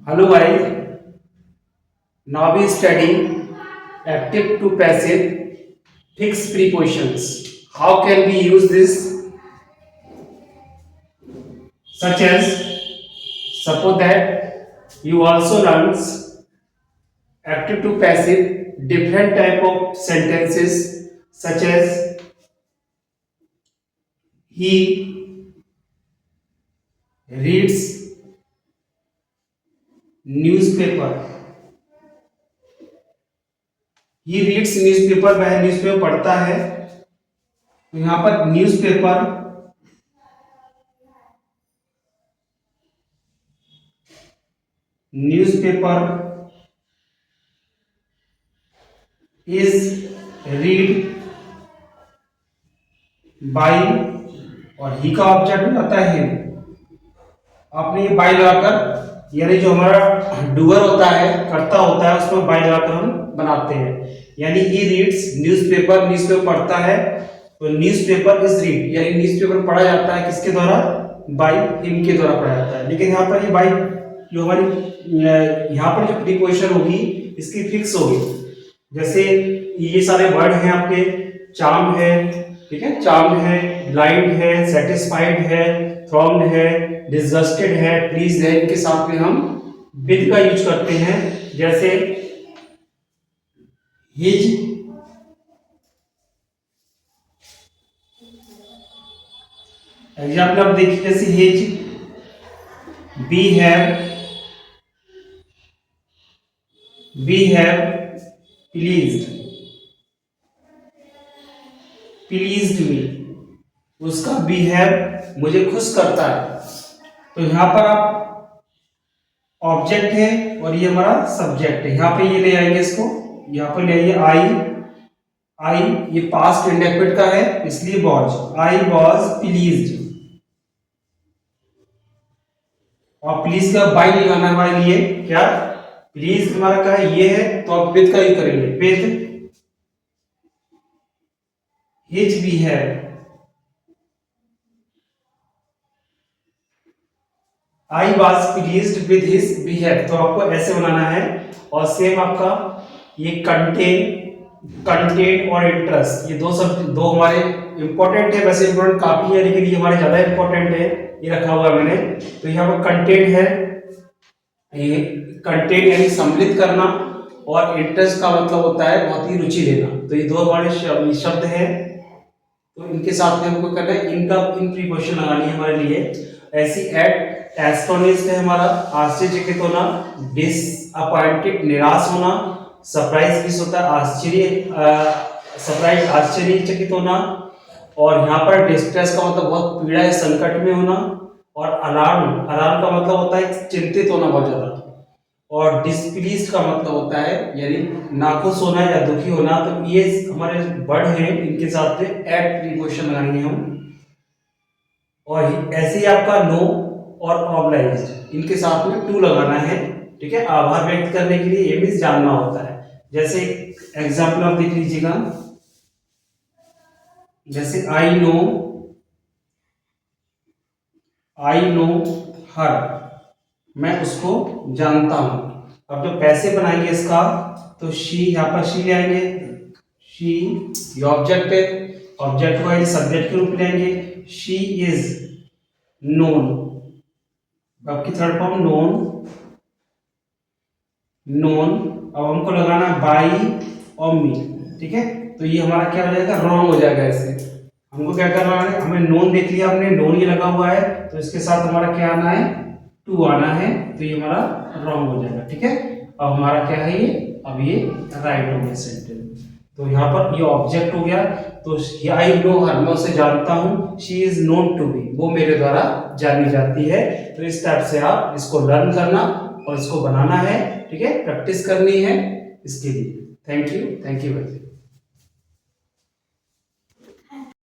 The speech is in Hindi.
Hello guys, now we study active to passive fixed prepositions. How can we use this? Such as, suppose that you also learns active to passive different type of sentences such as he reads newspaper. He reads newspaper, वह न्यूज़पेपर पढ़ता है। तो यहाँ पर न्यूज़पेपर इज रीड बाय, और ही का ऑब्जेक्ट हो जाता है हिम। आपने ये बाय लगाकर, यानी जो हमारा डूअर होता है, करता होता है, उसमें बाय लगाकर हम बनाते हैं। यानी ही रीड्स न्यूज़पेपर, न्यूज़पेपर पढ़ता है, तो न्यूज़पेपर इज रीड, यानी न्यूज़पेपर पढ़ा जाता है किसके द्वारा? बाय हिम के द्वारा पढ़ा जाता है। लेकिन यहाँ पर ये बाय जो हमारी यहाँ पर जो प्रीपोजिशन होगी इसकी फिक्स होगी। जैसे ये सारे वर्ड हैं आपके, चार्म है, ठीक है, चार्म है, ब्लाइंड है, सेटिस्फाइड है, थ्रॉन्ड है, डिसगस्टेड है, प्लीज है, इनके साथ में हम विद का यूज करते हैं। जैसे हिज एग्जाम्पल आप देखिए, जैसे हिज वी हैव प्लीज्ड मी, उसका वी हैव मुझे खुश करता है। तो यहां पर आप ऑब्जेक्ट है और ये हमारा सब्जेक्ट है। यहाँ पे ये ले आएंगे, इसको यहाँ पे ले आइए आई ये पास्ट इंडेफिनिट का है, इसलिए वॉज, आई वॉज प्लीज्ड। और प्लीज का बाय लगाना हमारे लिए क्या? प्लीज हमारा क्या है? ये है, तो आप विद का ही करेंगे, with his we have, I was pleased with his we have, तो आपको ऐसे बनाना है। और सेम आपका ये कंटेंट और इंटरेस्ट, ये दो हमारे इंपॉर्टेंट है। वैसे इंपॉर्टेंट काफी है, लेकिन ये हमारे ज्यादा इंपॉर्टेंट है, ये रखा हुआ है मैंने। तो यहाँ पर कंटेंट है, ये कंटेंट यानी सम्मिलित करना, और इंटरेस्ट का मतलब होता है बहुत ही रुचि लेना। तो ये दो हमारे शब्द हैं, तो इनके साथ में हमको करना है, इनका इन प्रीपोजिशन लगानी है हमारे लिए। ऐसी एस्टोनिश्ड है हमारा, आश्चर्यचकित होना, डिसअपॉइंटेड निराश होना, सरप्राइज किस होता है? सरप्राइज आश्चर्यचकित होना। और यहाँ पर डिस्ट्रेस का मतलब बहुत पीड़ा है, संकट में होना। और अलार्म का मतलब होता है चिंतित होना बहुत ज्यादा। और डिस्प्लीज्ड का मतलब होता है यानी नाखुश होना या दुखी होना। तो ये हमारे वर्ड हैं, इनके साथ में एट प्रीपोजिशन लगाएंगे हम। और ऐसे ही आपका नो और ऑब्लाइज्ड, इनके साथ में टू लगाना है, ठीक है। आभार व्यक्त करने के लिए, ये भी जानना होता है। जैसे एग्जाम्पल आप देख लीजिएगा, जैसे आई नो हर, मैं उसको जानता हूं। अब जो पैसे बनाएंगे इसका, तो शी, यहाँ पर शी ले आएंगे, शी ये ऑब्जेक्ट है, ऑब्जेक्ट को सब्जेक्ट के रूप में लेंगे। शी इज नोन, आपकी थर्ड फॉर्म नोन। अब हमको लगाना बाई और मी, ठीक है। तो ये हमारा क्या हो जाएगा? रॉन्ग हो जाएगा। ऐसे हमको क्या करना है? हमें नोन देख लिया हमने, नोन ये लगा हुआ है, तो इसके साथ हमारा क्या आना है? टू आना है, तो ये हमारा रॉन्ग हो जाएगा, ठीक है। अब हमारा क्या है ये? अब ये राइट हो गया सेंटेंस। तो यहाँ पर ये ऑब्जेक्ट हो गया। तो आई नो हर, मैं उसे जानता हूँ। She is known to be, वो मेरे द्वारा जानी जाती है। तो इस टाइप से आप इसको लर्न करना और इसको बनाना है, ठीक है, प्रैक्टिस करनी है इसके लिए। थैंक यू बच्चे।